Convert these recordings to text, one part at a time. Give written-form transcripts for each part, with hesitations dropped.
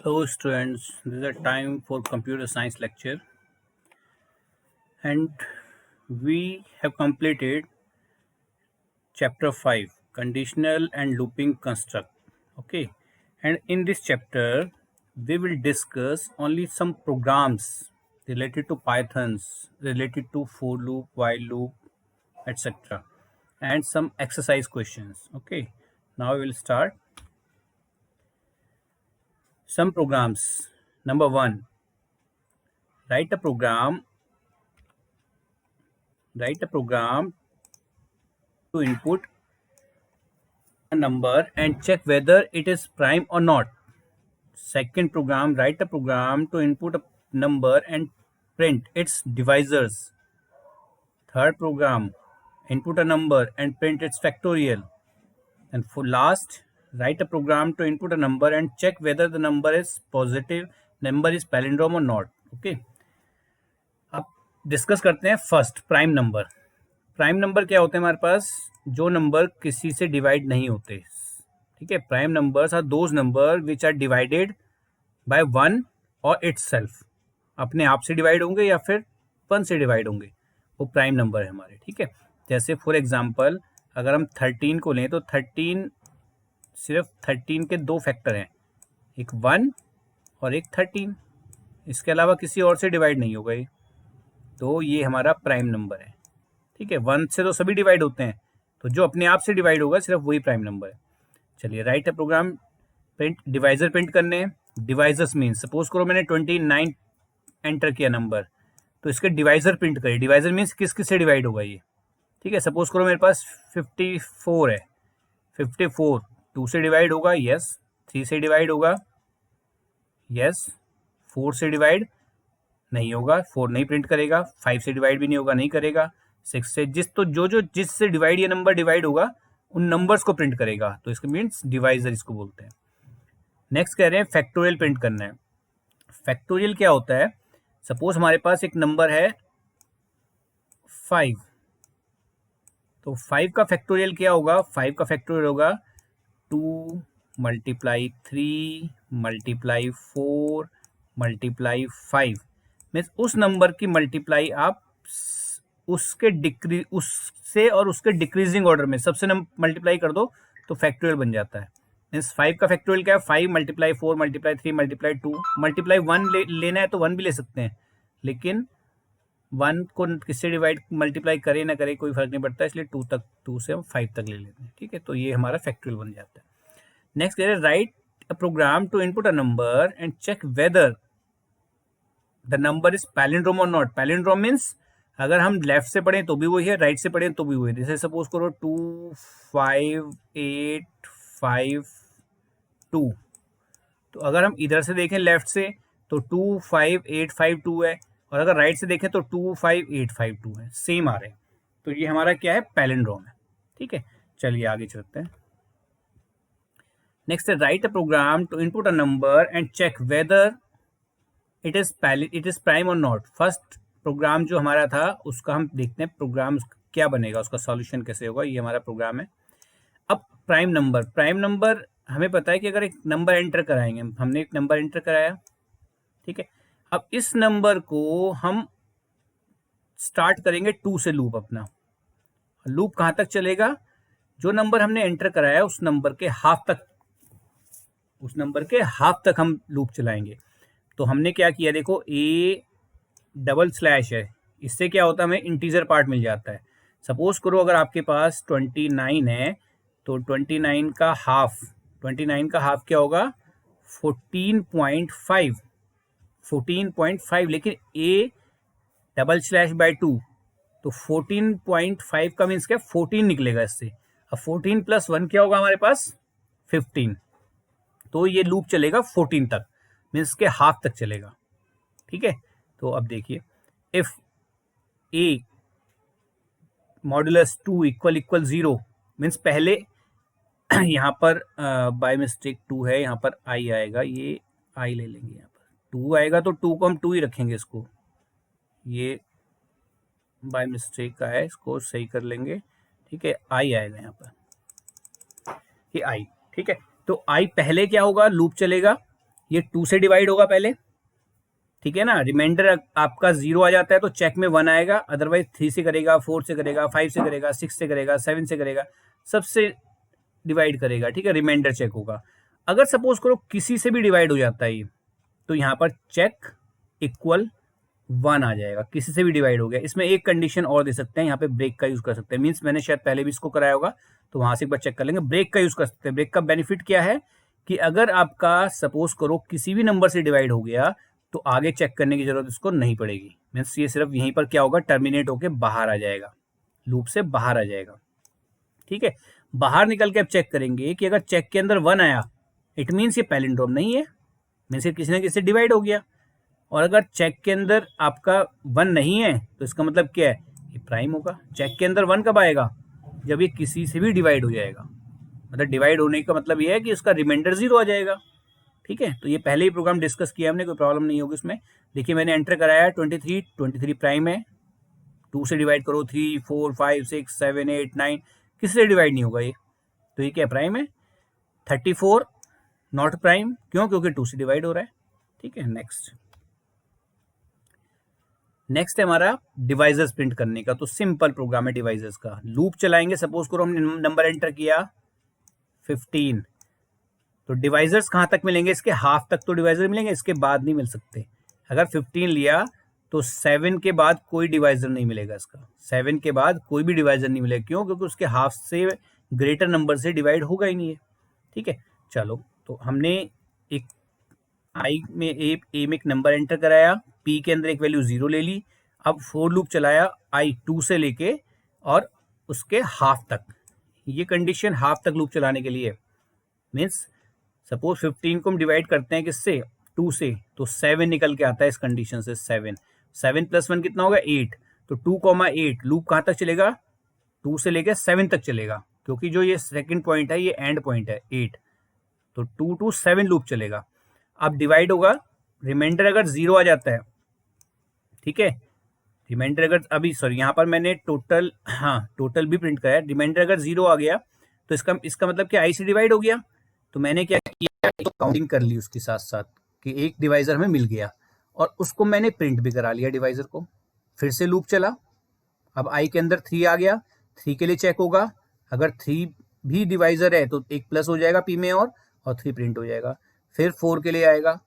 Hello students, this is a time for computer science lecture and we have completed chapter 5 conditional and looping construct. Okay, and in this chapter we will discuss only some programs related to Pythons, related to for loop, while loop, etc. and some exercise questions. Okay, now we will start some programs. Number 1, write a program to input a number and check whether it is prime or not. Second program, write a program to input a number and print its divisors. Third program, input a number and print its factorial. And for last, write a program to input a number and check whether the number is positive, number is palindrome or not. Okay. अब discuss करते हैं first prime number. Prime number क्या होते हैं हमारे पास? जो number किसी से डिवाइड नहीं होते. ठीक है, prime numbers are those number which are divided by one और इटसेल्फ. अपने आप से डिवाइड होंगे या फिर वन से डिवाइड होंगे, वो प्राइम नंबर है हमारे. ठीक है, जैसे फॉर एग्जांपल अगर हम 13 को लें तो 13 सिर्फ 13 के दो फैक्टर हैं, एक 1 और एक 13. इसके अलावा किसी और से डिवाइड नहीं होगा ये, तो ये हमारा प्राइम नंबर है. ठीक है, 1 से तो सभी डिवाइड होते हैं, तो जो अपने आप से डिवाइड होगा सिर्फ वही प्राइम नंबर है. चलिए, right a programme, print divisor print करने हैं. डिवाइजर्स मीन सपोज करो मैंने 29 एंटर किया नंबर, तो इसके डिवाइजर प्रिंट करिए. डिवाइजर मीन्स किस किस से डिवाइड होगा ये. ठीक है, सपोज करो मेरे पास 54 है. 54 2 से डिवाइड होगा, यस. 3 से डिवाइड होगा, यस. 4 से डिवाइड नहीं होगा, 4 नहीं प्रिंट करेगा. 5 से डिवाइड भी नहीं होगा, नहीं करेगा. 6 से जिस से डिवाइड ये नंबर डिवाइड होगा उन नंबर्स को प्रिंट करेगा, तो इसका मीन्स डिवाइजर इसको बोलते हैं. नेक्स्ट कह रहे हैं फैक्टोरियल प्रिंट करना है. फैक्टोरियल क्या होता है? सपोज हमारे पास एक नंबर है 5, तो 5 का फैक्टोरियल क्या होगा? 5 का फैक्टोरियल होगा 2 मल्टीप्लाई 3 मल्टीप्लाई 4 मल्टीप्लाई 5. मीन्स उस नंबर की मल्टीप्लाई आप उससे और उसके डिक्रीजिंग ऑर्डर में सबसे मल्टीप्लाई कर दो तो फैक्टोरियल बन जाता है. मीन्स 5 का फैक्टोरियल क्या है? 5 मल्टीप्लाई 4 मल्टीप्लाई 3 मल्टीप्लाई 2 मल्टीप्लाई 1 लेना है तो 1 भी ले सकते हैं, लेकिन 1 को किससे डिवाइड मल्टीप्लाई करे ना करे कोई फर्क नहीं पड़ता, इसलिए 2 से हम 5 तक ले लेते हैं. ठीक है, तो ये हमारा फैक्टोरियल बन जाता है. नेक्स्ट कह रहे हैं write a program to input a number and check whether the number is palindrome और नॉट. पैलिंड्रोम मीन्स अगर हम लेफ्ट से पढ़ें तो भी वही है, राइट से पढ़ें तो भी वही है. जैसे सपोज करो 2 5 8 5 2, तो अगर हम इधर से देखें लेफ्ट से तो 2 5 8 5 2 है, और अगर राइट से देखें तो 2 5 8 5 2 है, सेम आ रहे हैं. तो ये हमारा क्या है? पैलिंड्रोम है. ठीक है, चलिए आगे चलते हैं. नेक्स्ट है write a program to input a number and check whether it is prime और नॉट. फर्स्ट प्रोग्राम जो हमारा था उसका हम देखते हैं प्रोग्राम क्या बनेगा, उसका सॉल्यूशन कैसे होगा. ये हमारा प्रोग्राम है. अब प्राइम नंबर हमें पता है कि अगर एक नंबर एंटर कराएंगे, हमने एक नंबर एंटर कराया. ठीक है, अब इस नंबर को हम स्टार्ट करेंगे 2 से लूप. अपना लूप कहां तक चलेगा? जो नंबर हमने एंटर कराया उस नंबर के हाफ तक हम लूप चलाएंगे. तो हमने क्या किया, देखो ए डबल स्लैश है, इससे क्या होता है? हमें इंटीजर पार्ट मिल जाता है. सपोज करो अगर आपके पास 29 है तो 29 का हाफ क्या होगा? 14.5, लेकिन ए डबल स्लैश बाय 2, तो 14.5 का मीन्स क्या? 14 निकलेगा इससे. अब 14 प्लस 1 क्या होगा हमारे पास? 15. तो ये लूप चलेगा 14 तक, मीन्स के हाफ तक चलेगा. ठीक है, तो अब देखिए if A modulus 2 equal 0, means पहले यहाँ पर बाय मिस्टेक 2 है, यहाँ पर आई आएगा, ये आई ले लेंगे. यहाँ पर 2 आएगा तो 2 को हम 2 ही रखेंगे. इसको ये बाय मिस्टेक का है, इसको सही कर लेंगे. ठीक है, आई आएगा यहाँ पर, ये आई. ठीक है, तो आई पहले क्या होगा? लूप चलेगा. ये 2 से डिवाइड होगा पहले, ठीक है ना। रिमाइंडर आपका 0 आ जाता है तो चेक में 1 आएगा, अदरवाइज 3 से करेगा, 4 से करेगा, 5 से करेगा, 6 से करेगा, 7 से करेगा, सबसे डिवाइड करेगा, ठीक है, रिमाइंडर चेक होगा। अगर सपोज करो किसी से भी डिवाइड हो जाता है ये, तो यहाँ पर चेक इक्वल 1 आ जाएगा, किसी से भी डिवाइड हो गया। इसमें एक कंडीशन और दे सकते हैं, यहाँ पे ब्रेक का यूज कर सकते हैं, मीन्स मैंने शायद पहले भी इसको कराया होगा, तो वहां से एक बार चेक कर लेंगे। ब्रेक का यूज कर सकते हैं। ब्रेक का बेनिफिट क्या है कि अगर आपका सपोज करो किसी भी नंबर से डिवाइड हो गया तो आगे चेक करने की जरूरत इसको नहीं पड़ेगी, मीन्स ये सिर्फ यहीं पर क्या होगा, टर्मिनेट होकर बाहर आ जाएगा, लूप से बाहर आ जाएगा, ठीक है। बाहर निकल के अब चेक करेंगे कि अगर चेक के अंदर 1 आया, इट मीन्स ये पैलिंड्रोम नहीं है, मीन्स ये किसी न किसी से डिवाइड हो गया। और अगर चेक के अंदर आपका 1 नहीं है तो इसका मतलब क्या है, ये प्राइम होगा। चेक के अंदर 1 कब आएगा, जब ये किसी से भी डिवाइड हो जाएगा, मतलब डिवाइड होने का मतलब ये है कि उसका रिमाइंडर 0 आ जाएगा, ठीक है। तो ये पहले ही प्रोग्राम डिस्कस किया हमने, कोई प्रॉब्लम नहीं होगी इसमें। देखिए मैंने एंटर कराया 23 प्राइम है, 2 से डिवाइड करो, 3 4 5 6 7 8 9, किसी से डिवाइड नहीं होगा ये, तो ये क्या प्राइम है। 34 नॉट प्राइम, क्यों, क्योंकि 2 से डिवाइड हो रहा है, ठीक है। नेक्स्ट है हमारा डिवाइजर्स प्रिंट करने का। तो सिंपल प्रोग्राम है डिवाइजर्स का। लूप चलाएंगे, सपोज करो हमने नंबर एंटर किया 15, तो डिवाइजर्स कहाँ तक मिलेंगे, इसके हाफ तक तो डिवाइजर मिलेंगे, इसके बाद नहीं मिल सकते। अगर 15 लिया तो 7 के बाद कोई डिवाइजर नहीं मिलेगा इसका, 7 के बाद कोई भी डिवाइजर नहीं मिलेगा, क्यों, क्योंकि उसके हाफ से ग्रेटर नंबर से डिवाइड होगा ही नहीं है, ठीक है। चलो, तो हमने एक आई में ए में एक नंबर एंटर कराया, पी के अंदर एक वैल्यू 0 ले ली। अब फोर लूप चलाया आई 2 से लेके और उसके हाफ तक, ये कंडीशन हाफ तक लूप चलाने के लिए, मीन्स सपोज 15 को हम डिवाइड करते हैं किससे, 2 से, तो 7 निकल के आता है इस कंडीशन से। 7 प्लस 1 कितना होगा, 8। तो 2,8 लूप कहाँ तक चलेगा, 2 से लेकर 7 तक चलेगा, क्योंकि जो ये सेकंड पॉइंट है ये एंड पॉइंट है 8, तो 2 to 7 लूप चलेगा। अब डिवाइड होगा, रिमाइंडर अगर 0 आ जाता है, ठीक है, रिमाइंडर अगर अभी सॉरी यहाँ पर मैंने टोटल, हाँ टोटल भी प्रिंट कराया, रिमाइंडर अगर 0 आ गया तो इसका मतलब क्या, आई से डिवाइड हो गया। तो मैंने क्या किया, काउंटिंग कर ली उसके साथ साथ कि एक डिवाइजर हमें मिल गया, और उसको मैंने प्रिंट भी करा लिया डिवाइजर को। फिर से लूप चला, अब आई के अंदर 3 आ गया, 3 के लिए चेक होगा, अगर 3 भी डिवाइजर है तो एक प्लस हो जाएगा पी में और 3 प्रिंट हो जाएगा। फिर 4 के लिए आएगा,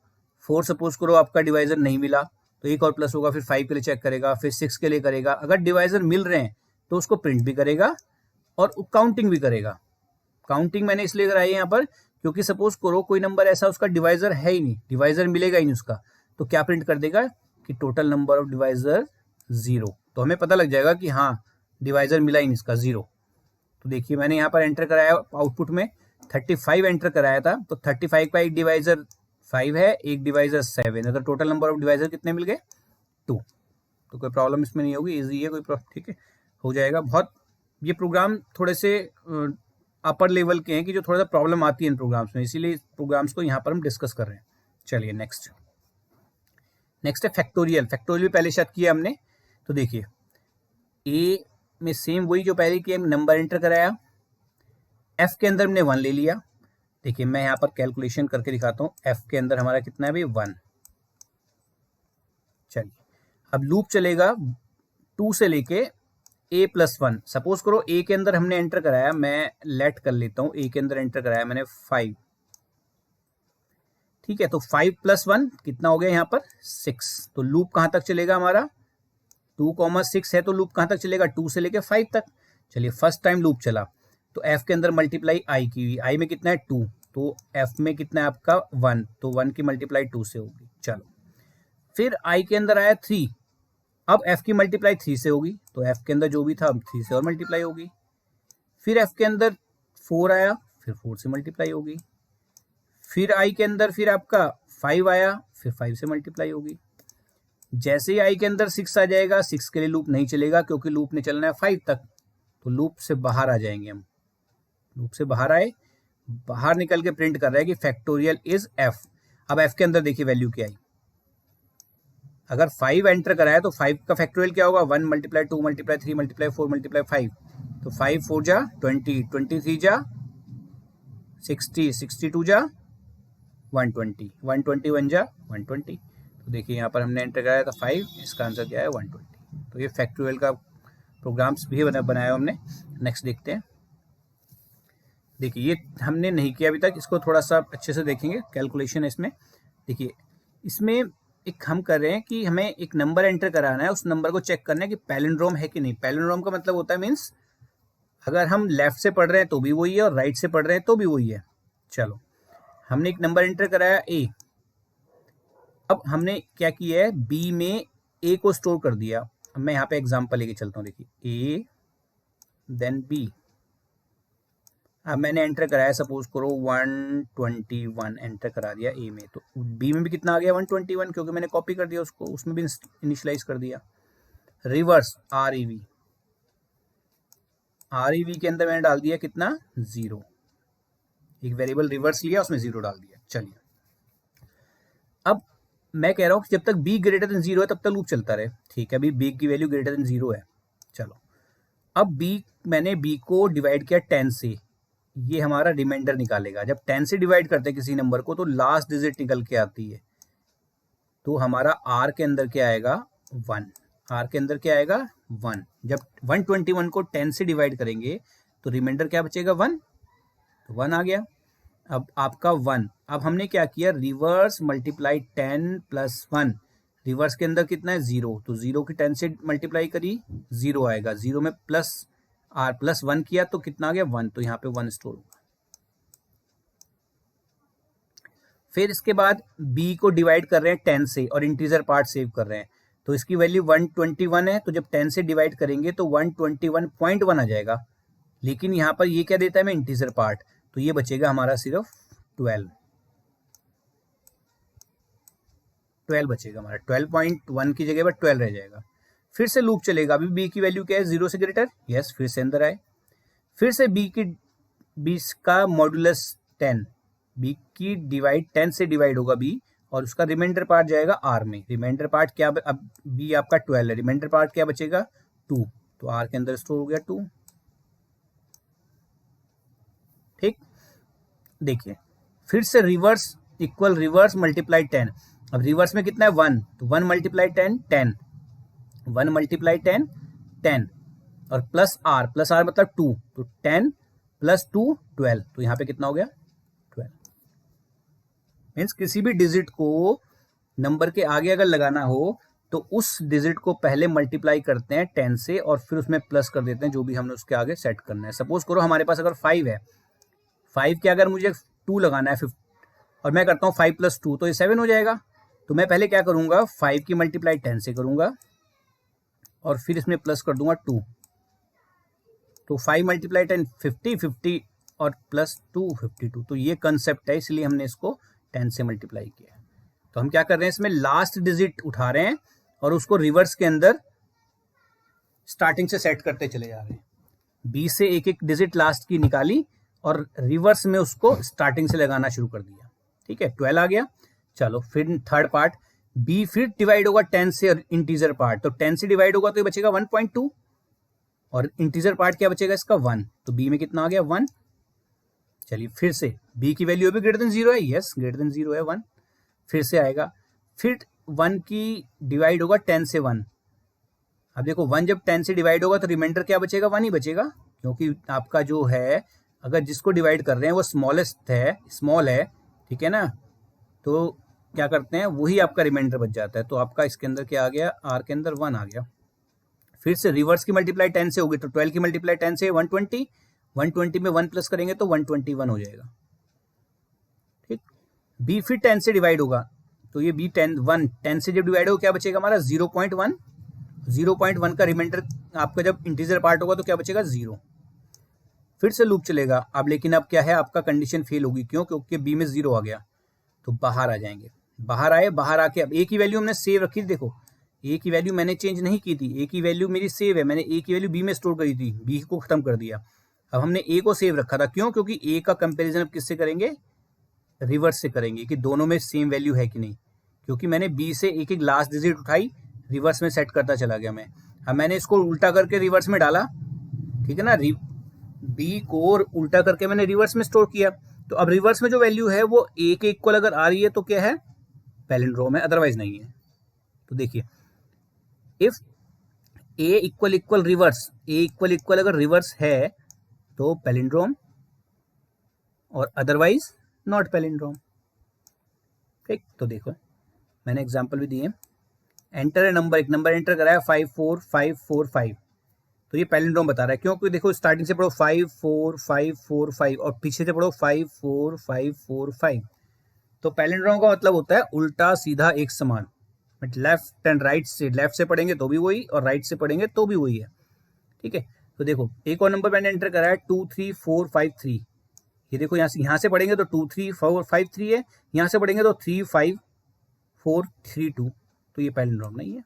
4 सपोज करो आपका डिवाइजर नहीं मिला तो एक और प्लस होगा, फिर 5 के लिए चेक करेगा, फिर 6 के लिए करेगा। अगर डिवाइजर मिल रहे हैं तो उसको प्रिंट भी करेगा और काउंटिंग भी करेगा। काउंटिंग मैंने इसलिए कराई है यहाँ पर क्योंकि सपोज करो कोई नंबर ऐसा उसका डिवाइजर है ही नहीं, डिवाइजर मिलेगा ही नहीं उसका, तो क्या प्रिंट कर देगा कि टोटल नंबर ऑफ डिवाइजर 0, तो हमें पता लग जाएगा कि हाँ डिवाइजर मिला ही नहीं इसका 0। तो देखिए मैंने यहाँ पर एंटर कराया आउटपुट में 35 एंटर कराया था, तो 35 का एक डिवाइजर 5 है, एक डिवाइजर 7 है, तो टोटल नंबर ऑफ डिवाइजर कितने मिल गए, 2। तो कोई प्रॉब्लम इसमें नहीं होगी, इजी है, कोई ठीक है, हो जाएगा। बहुत ये प्रोग्राम थोड़े से अपर लेवल के हैं कि जो थोड़ा सा प्रॉब्लम आती है इन प्रोग्राम्स में, इसीलिए प्रोग्राम्स को यहाँ पर हम डिस्कस कर रहे हैं। चलिए नेक्स्ट है फैक्टोरियल। फैक्टोरियल भी पहले शायद किया हमने, तो देखिए ए में सेम वही जो पहले किया, नंबर एंटर कराया, एफ के अंदर हमने 1 ले लिया। देखिए मैं यहाँ पर कैलकुलेशन करके दिखाता हूँ, एफ के अंदर हमारा कितना है भाई 1। चलिए अब लूप चलेगा 2 से लेके a प्लस 1। सपोज करो a के अंदर हमने एंटर कराया, मैं लेट कर लेता हूँ, a के अंदर एंटर कराया मैंने 5, ठीक है। तो 5 प्लस 1 कितना हो गया यहाँ पर 6। तो लूप कहाँ तक चलेगा हमारा, 2,6 है, तो लूप कहाँ तक चलेगा 2 से लेके 5 तक। चलिए फर्स्ट टाइम लूप चला तो f के अंदर मल्टीप्लाई i की हुई, i में कितना है 2, तो f में कितना है आपका 1, तो 1 की मल्टीप्लाई 2 से होगी। चलो फिर i के अंदर आया 3, अब f की मल्टीप्लाई 3 से होगी, तो f के अंदर जो भी था 3 से और मल्टीप्लाई होगी। फिर f के अंदर 4 आया, फिर 4 से मल्टीप्लाई होगी। फिर i के अंदर फिर आपका 5 आया, फिर 5 से मल्टीप्लाई होगी। जैसे ही i के अंदर 6 आ जाएगा, 6 के लिए लूप नहीं चलेगा क्योंकि लूप ने चलना है 5 तक, तो लूप से बाहर आ जाएंगे हम। लूप से बाहर आए, बाहर निकल के प्रिंट कर रहा है कि फैक्टोरियल इज f। अब f के अंदर देखिए वैल्यू क्या आई, अगर 5 एंटर कराया तो 5 का फैक्टोरियल क्या होगा, 1 मल्टीप्लाई 2 मल्टीप्लाई 3 मल्टीप्लाई 4 मल्टीप्लाई 5, तो 5 4 जा 20, 23 जा 60, 62 जा 120, 120 बन जा 120। तो देखिए यहाँ पर हमने एंटर कराया था 5, इसका आंसर क्या है 120। तो ये फैक्टोरियल का प्रोग्राम्स भी बनाया हमने। नेक्स्ट देखते हैं। देखिए ये हमने नहीं किया अभी तक, इसको थोड़ा सा अच्छे से देखेंगे। कैलकुलेशन है इसमें। देखिए इसमें एक हम कर रहे हैं कि हमें एक नंबर एंटर कराना है, उस नंबर को चेक करना है कि पैलिंड्रोम है कि नहीं। पैलिंड्रोम का मतलब होता है मीन्स अगर हम लेफ्ट से पढ़ रहे हैं तो भी वही है और राइट से पढ़ रहे हैं तो भी वही है। चलो हमने एक नंबर एंटर कराया ए। अब हमने क्या किया है, बी में ए को स्टोर कर दिया। अब मैं यहाँ पे एग्जांपल लेके चलता हूँ। देखिए ए देन बी। अब मैंने एंटर कराया, सपोज करो 121 एंटर करा दिया ए में, तो बी में भी कितना आ गया 121, क्योंकि मैंने कॉपी कर दिया उसको, उसमें भी इनिशियलाइज कर दिया। Rivers R E V, R E V के अंदर मैंने डाल दिया कितना 0, एक वेरिएबल रिवर्स लिया उसमें 0 डाल दिया। चलिए अब मैं कह रहा हूँ कि जब तक b ग्रेटर देन 0 है तब तक लूप चलता रहे। ठीक है, अभी b की वैल्यू ग्रेटर देन 0 है। चलो अब मैंने b को डिवाइड किया 10 से, ये हमारा रिमाइंडर निकालेगा। जब 10 से डिवाइड करते हैं किसी नंबर को तो लास्ट डिजिट निकल के आती है, तो हमारा r के अंदर क्या आएगा 1, r के अंदर क्या आएगा 1। जब 121 को 10 से डिवाइड करेंगे तो रिमाइंडर क्या बचेगा 1, तो 1 आ गया। अब आपका 1, अब हमने क्या किया, रिवर्स मल्टीप्लाई 10 प्लस 1, रिवर्स के अंदर कितना है 0, तो 0 की 10 से मल्टीप्लाई करी 0 आएगा, 0 में प्लस r प्लस 1 किया तो कितना आ गया 1, तो यहाँ पे 1 स्टोर होगा। फिर इसके बाद b को डिवाइड कर रहे हैं 10 से और इंटीजर पार्ट सेव कर रहे हैं, तो इसकी वैल्यू 121 है, तो जब 10 से डिवाइड करेंगे तो 121.1 आ जाएगा। लेकिन यहाँ पर ये क्या देता है मैं इंटीजर पार्ट, तो ये बचेगा हमारा सिर्फ 12 बचेगा हमारा, 12.1 की जगह पर 12 रह जाएगा। फिर से लूप चलेगा। अभी b की वैल्यू क्या है 0 से ग्रेटर, यस, फिर से अंदर आए। फिर से b का मॉडुलस 10, b की डिवाइड 10 से डिवाइड होगा b और उसका रिमाइंडर पार्ट जाएगा r में। रिमाइंडर पार्ट क्या, अब b आपका 12 है, रिमाइंडर पार्ट क्या बचेगा 2, तो r के अंदर स्टोर हो गया 2। ठीक, देखिए फिर से रिवर्स इक्वल रिवर्स मल्टीप्लाई 10। अब रिवर्स में कितना है 1, तो 1 मल्टीप्लाई 10 10, 1 मल्टीप्लाई 10 10 और प्लस आर मतलब 2, तो 10 प्लस 2 12, तो यहाँ पे कितना हो गया 12। मीन्स किसी भी डिजिट को नंबर के आगे अगर लगाना हो तो उस डिजिट को पहले मल्टीप्लाई करते हैं 10 से और फिर उसमें प्लस कर देते हैं जो भी हमने उसके आगे सेट करना है। सपोज करो हमारे पास अगर 5 है, 5 के अगर मुझे 2 लगाना है 5 और मैं करता हूँ 5 प्लस 2, तो ये 7 हो जाएगा। तो मैं पहले क्या करूँगा 5 की मल्टीप्लाई 10 से करूँगा और फिर इसमें प्लस कर दूंगा 2, तो 5 मल्टीप्लाई 10 50, 50 और प्लस 2 52। तो ये कंसेप्ट है, इसलिए हमने इसको 10 से मल्टीप्लाई किया। तो हम क्या कर रहे हैं, इसमें लास्ट डिजिट उठा रहे हैं और उसको रिवर्स के अंदर स्टार्टिंग से सेट करते चले जा रहे हैं। 20 से एक एक डिजिट लास्ट की निकाली और रिवर्स में उसको स्टार्टिंग से लगाना शुरू कर दिया। ठीक है, 12 आ गया। चलो फिर थर्ड पार्ट, b फिर डिवाइड होगा 10 से और इंटीजर पार्ट, तो 10 से डिवाइड होगा तो ये बचेगा 1.2 और इंटीजर पार्ट क्या बचेगा इसका 1, तो b में कितना आ गया 1। चलिए फिर से b की वैल्यू अभी ग्रेटर देन 0 है, यस ग्रेटर देन 0 है 1, फिर से आएगा। फिर 1 की डिवाइड होगा 10 से 1। अब देखो 1 जब 10 से डिवाइड होगा तो रिमाइंडर क्या बचेगा 1 ही बचेगा, क्योंकि आपका जो है अगर जिसको डिवाइड कर रहे हैं वो स्मॉलेस्ट है, स्मॉल है, ठीक है ना, तो क्या करते हैं वही आपका रिमाइंडर बच जाता है। तो आपका इसके अंदर क्या आ गया, r के अंदर 1 आ गया। फिर से रिवर्स की मल्टीप्लाई 10 से होगी तो 12 की मल्टीप्लाई 10 से 120, 120 में 1 प्लस करेंगे तो 121 हो जाएगा। ठीक, b फिर 10 से डिवाइड होगा तो ये b 10 से जब डिवाइड होगा क्या बचेगा हमारा 0.1, 0.1 का रिमाइंडर आपका जब इंटीजर पार्ट होगा तो क्या बचेगा 0। फिर से लूप चलेगा। अब लेकिन अब क्या है, आपका कंडीशन फेल होगी, क्यों, क्योंकि b में 0 आ गया, तो बाहर आ जाएंगे। बाहर आए, बाहर आके अब a की वैल्यू हमने सेव रखी थी। देखो a की वैल्यू मैंने चेंज नहीं की थी, a की वैल्यू मेरी सेव है, मैंने a की वैल्यू b में स्टोर करी थी, b को खत्म कर दिया। अब हमने a को सेव रखा था, क्यों, क्योंकि a का कंपैरिजन अब किससे करेंगे, रिवर्स से करेंगे कि दोनों में सेम वैल्यू है कि नहीं, क्योंकि मैंने b से एक एक लास्ट डिजिट उठाई, रिवर्स में सेट करता चला गया मैं। अब मैंने इसको उल्टा करके रिवर्स में डाला, ठीक है ना, b को उल्टा करके मैंने रिवर्स में स्टोर किया, तो अब रिवर्स में जो वैल्यू है वो ए के इक्वल अगर आ रही है तो क्या है, पैलिंड्रोम है, अदरवाइज नहीं है। तो देखिए if A equal equal reverse, A equal equal अगर रिवर्स है तो पैलिंड्रोम, और अदरवाइज नॉट पैलिंड्रोम। ठीक, तो देखो मैंने एग्जांपल भी दिए। एंटर ए नंबर, एक नंबर एंटर कराया 54545, तो ये पैलिंड्रोम बता रहा है, क्योंकि देखो स्टार्टिंग से पढ़ो 54545 और पीछे से पढ़ो 54545। तो पैलिंड्रोम का मतलब होता है उल्टा सीधा एक समान, बट लेफ्ट एंड राइट से, लेफ्ट से पढ़ेंगे तो भी वही और राइट से पढ़ेंगे तो भी वही है। ठीक है, तो देखो एक और नंबर मैंने एंटर कराया 23453, ये देखो यहाँ से पढ़ेंगे तो 23453 है, यहाँ से पढ़ेंगे तो 35432, तो ये पैलिंड्रोम नहीं है।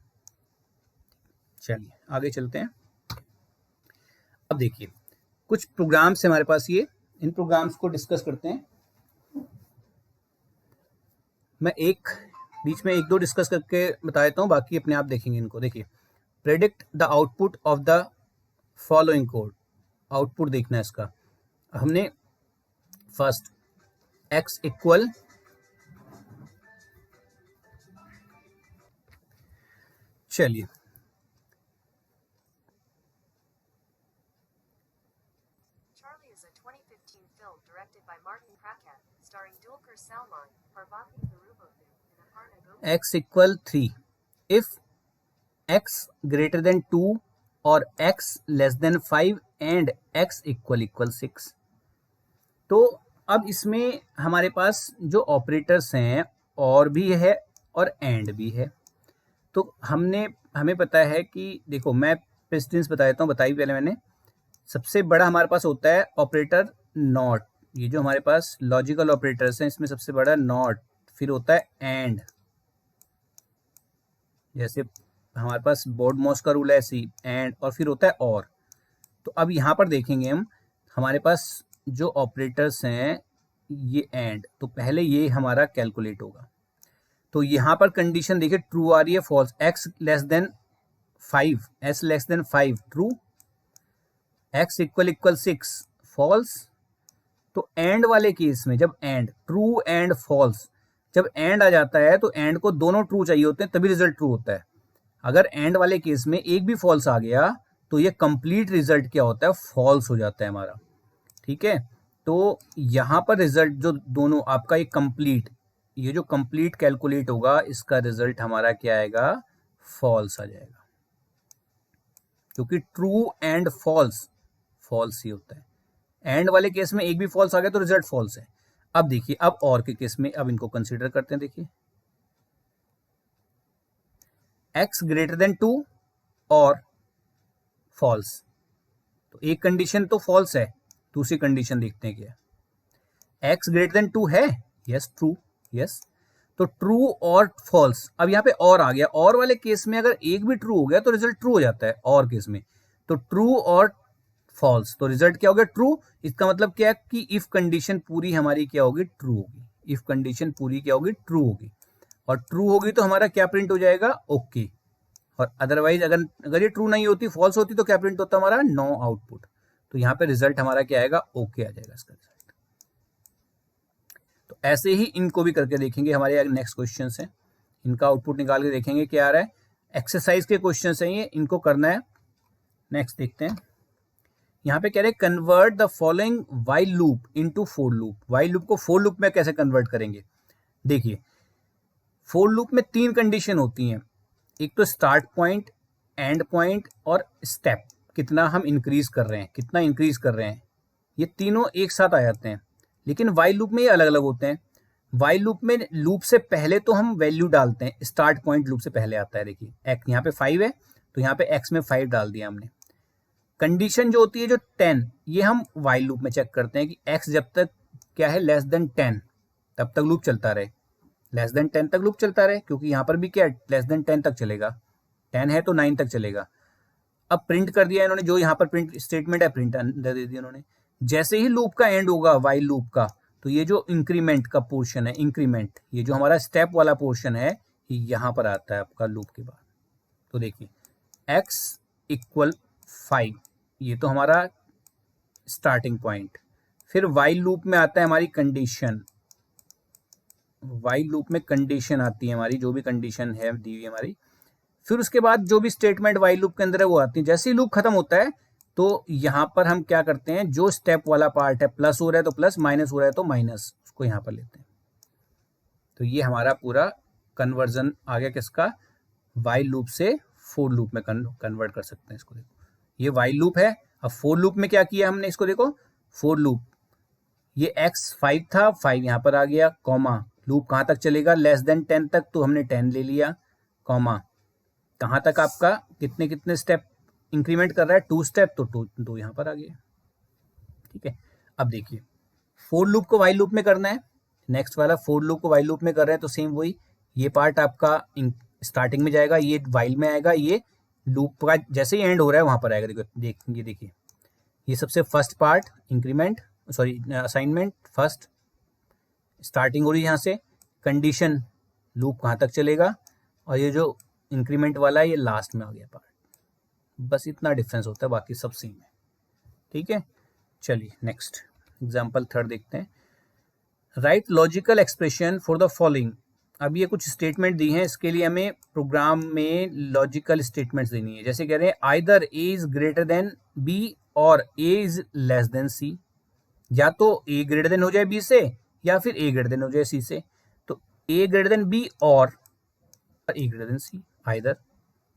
चलिए आगे चलते हैं। अब देखिए कुछ प्रोग्राम्स हमारे पास, ये इन प्रोग्राम्स को डिस्कस करते हैं। मैं एक बीच में एक दो डिस्कस करके बता देता हूँ, बाकी अपने आप देखेंगे इनको। देखिए predict the output of the following code, output देखना है इसका। हमने फर्स्ट x इक्वल, चलिए x equal 3 if x greater than 2 और x less than 5 and x equal 6। तो अब इसमें हमारे पास जो ऑपरेटर्स हैं और भी है और एंड भी है। तो हमें पता है कि देखो मैं प्रेसिडेंस बता देता हूँ, बताई पहले मैंने। सबसे बड़ा हमारे पास होता है ऑपरेटर नॉट, ये जो हमारे पास लॉजिकल ऑपरेटर्स हैं इसमें सबसे बड़ा नॉट, फिर होता है एंड, जैसे हमारे पास बोर्ड मॉस का रूल है ऐसे ही, एंड, और फिर होता है और। तो अब यहाँ पर देखेंगे हम, हमारे पास जो ऑपरेटर्स हैं ये एंड, तो पहले ये हमारा कैलकुलेट होगा। तो यहाँ पर कंडीशन देखिए ट्रू आ रही है, false, x less than 5, s less than 5 true, x equal 6 false. तो एंड वाले केस में जब एंड ट्रू एंड फॉल्स, जब एंड आ जाता है तो एंड को दोनों ट्रू चाहिए होते हैं तभी रिजल्ट ट्रू होता है। अगर एंड वाले केस में एक भी फॉल्स आ गया तो ये कंप्लीट रिजल्ट क्या होता है, फॉल्स हो जाता है हमारा। ठीक है, तो यहाँ पर रिजल्ट जो दोनों आपका ये कंप्लीट, ये जो कंप्लीट कैलकुलेट होगा इसका रिजल्ट हमारा क्या आएगा, फॉल्स आ जाएगा, क्योंकि ट्रू एंड फॉल्स, फॉल्स ही होता है। एंड वाले केस में एक भी फॉल्स आ गया तो रिजल्ट फॉल्स है। अब देखिए अब और के केस में, अब इनको कंसीडर करते हैं। देखिए x ग्रेटर देन 2 और फॉल्स, तो एक कंडीशन तो फॉल्स है, दूसरी कंडीशन देखते हैं क्या, x ग्रेटर देन 2 है, यस ट्रू, यस, तो ट्रू और फॉल्स। अब यहाँ पे और आ गया, और वाले केस में अगर एक भी ट्रू हो गया तो रिजल्ट ट्रू हो जाता है और केस में, तो ट्रू और फॉल्स, तो रिजल्ट क्या हो गया, ट्रू। इसका मतलब क्या है कि इफ कंडीशन पूरी हमारी क्या होगी, ट्रू होगी, इफ कंडीशन पूरी क्या होगी, ट्रू होगी, और ट्रू होगी तो हमारा क्या प्रिंट हो जाएगा, ओके। और अदरवाइज अगर ये ट्रू नहीं होती, फॉल्स होती, तो क्या प्रिंट होता हमारा, नो आउटपुट। तो यहाँ पे रिजल्ट हमारा क्या आएगा, ओके आ जाएगा इसका रिजल्ट। तो ऐसे ही इनको भी करके देखेंगे, हमारे नेक्स्ट क्वेश्चन है, इनका आउटपुट निकाल के देखेंगे क्या आ रहा है। एक्सरसाइज के क्वेश्चन है ये, इनको करना है। नेक्स्ट देखते हैं, यहाँ पे कह रहे हैं convert the following while loop into for loop. While loop को फोर लूप में कैसे कन्वर्ट करेंगे, देखिए फोर लूप में 3 कंडीशन होती हैं, एक तो स्टार्ट पॉइंट, एंड पॉइंट और स्टेप, कितना हम इंक्रीज कर रहे हैं, कितना इंक्रीज कर रहे हैं, ये तीनों एक साथ आ जाते हैं। लेकिन वाइल लूप में ये अलग अलग होते हैं। वाइल लूप में लूप से पहले तो हम वैल्यू डालते हैं, स्टार्ट पॉइंट लूप से पहले आता है। देखिए एक्स यहाँ पे 5 है तो यहाँ पे एक्स में 5 डाल दिया हमने। कंडीशन जो होती है जो 10, ये हम वाइल लूप में चेक करते हैं कि एक्स जब तक क्या है लेस देन 10 तब तक लूप चलता रहे, लेस देन 10 तक लूप चलता रहे, क्योंकि यहाँ पर भी क्या है लेस देन 10 तक चलेगा, 10 है तो 9 तक चलेगा। अब प्रिंट कर दिया इन्होंने, जो यहाँ पर प्रिंट स्टेटमेंट है प्रिंट अंदर दे दिया उन्होंने। जैसे ही लूप का एंड होगा वाइल लूप का, तो ये जो इंक्रीमेंट का पोर्शन है, इंक्रीमेंट, ये जो हमारा स्टेप वाला पोर्शन है, ये यहाँ पर आता है आपका लूप के बाद। तो देखिए x इक्वल 5, ये तो हमारा स्टार्टिंग पॉइंट, फिर वाइल लूप में आता है हमारी कंडीशन, वाइल लूप में कंडीशन आती है हमारी, जो भी कंडीशन है दी हुई हमारी। फिर उसके बाद जो भी स्टेटमेंट वाइल लूप के अंदर है वो आती है। जैसे ही लूप खत्म होता है तो यहाँ पर हम क्या करते हैं, जो स्टेप वाला पार्ट है प्लस हो रहा है तो प्लस, माइनस हो रहा है तो माइनस, उसको यहाँ पर लेते हैं। तो ये हमारा पूरा कन्वर्जन आ गया किसका, वाइल लूप से फोर लूप में कन्वर्ट कर सकते हैं इसको। देखो ये वाइल लूप है, अब फोर लूप में क्या किया हमने, इसको देखो फोर लूप, ये x5 था, 5 यहाँ पर आ गया, कॉमा लूप कहाँ तक चलेगा, लेस देन 10 तक, तो हमने 10 ले लिया, कॉमा कहाँ तक आपका, कितने कितने स्टेप इंक्रीमेंट कर रहा है, 2 स्टेप, तो 2 यहाँ पर आ गया। ठीक है, अब देखिए फोर लूप को वाइल लूप में करना है, नेक्स्ट वाला फोर लूप को वाइल लूप में कर रहे हैं, तो सेम वही, ये पार्ट आपका स्टार्टिंग में जाएगा, ये वाइल में आएगा, ये लूप का जैसे ही एंड हो रहा है वहां पर आएगा। देखो देखिए ये सबसे first part increment, sorry assignment, first starting हो रही है यहाँ से, कंडीशन लूप कहाँ तक चलेगा, और ये जो इंक्रीमेंट वाला है ये लास्ट में आ गया पार्ट। बस इतना डिफरेंस होता है, बाकी सब सेम है। ठीक है, चलिए नेक्स्ट एग्जाम्पल थर्ड देखते हैं। Right logical expression for the following. अब ये कुछ स्टेटमेंट दी हैं, इसके लिए हमें प्रोग्राम में लॉजिकल स्टेटमेंट्स देनी है। जैसे कह रहे हैं either a is greater than b और a is less than c, या तो ए ग्रेटर देन हो जाए बी से या फिर ए ग्रेटर देन हो जाए सी से। तो ए ग्रेटर देन बी और ए ग्रेटर देन सी, आइदर,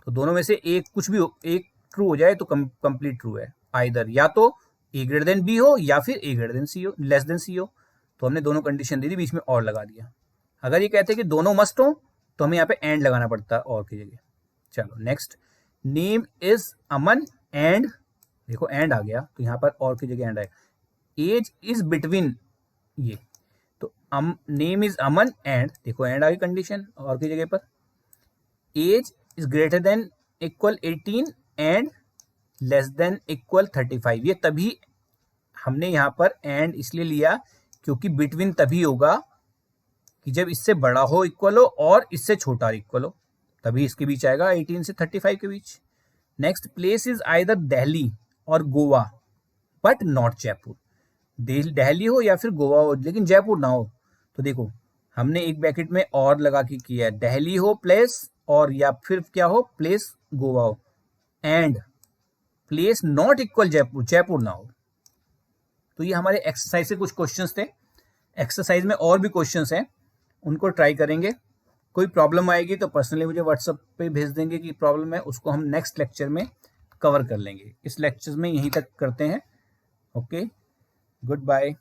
तो दोनों में से एक कुछ भी हो, एक ट्रू हो जाए तो कंप्लीट ट्रू है। आइदर या तो ए ग्रेटर देन बी हो या फिर ए ग्रेटर देन सी हो, लेस देन सी हो। तो हमने दोनों कंडीशन दे दी, बीच में और लगा दिया। अगर ये कहते हैं कि दोनों मस्ट हो तो हमें यहाँ पे एंड लगाना पड़ता है और की जगह। चलो next, name is Aman and, देखो एंड आ गया तो यहाँ पर और की जगह एंड आएगा। एज इज बिटवीन, ये तो नेम इज अमन एंड, देखो एंड आ गई कंडीशन और की जगह पर। Age is greater than equal 18 and less than equal 35, ये तभी हमने यहाँ पर एंड इसलिए लिया क्योंकि बिटवीन तभी होगा कि जब इससे बड़ा हो इक्वल हो और इससे छोटा इक्वल हो, तभी इसके बीच आएगा 18 से 35 के बीच। Next, place is either Delhi और गोवा बट नॉट जयपुर, दिल्ली हो या फिर गोवा हो लेकिन जयपुर ना हो। तो देखो हमने एक ब्रैकेट में और लगा के किया है, दिल्ली हो प्लेस और या फिर क्या हो प्लेस गोवा हो, and place not equal Jaipur, Jaipur ना हो। तो ये हमारे एक्सरसाइज से कुछ क्वेश्चंस थे। एक्सरसाइज में और भी क्वेश्चंस हैं, उनको ट्राई करेंगे। कोई प्रॉब्लम आएगी तो पर्सनली मुझे व्हाट्सएप पे भेज देंगे कि प्रॉब्लम है, उसको हम नेक्स्ट लेक्चर में कवर कर लेंगे। इस लेक्चर में यहीं तक करते हैं। Okay, good bye.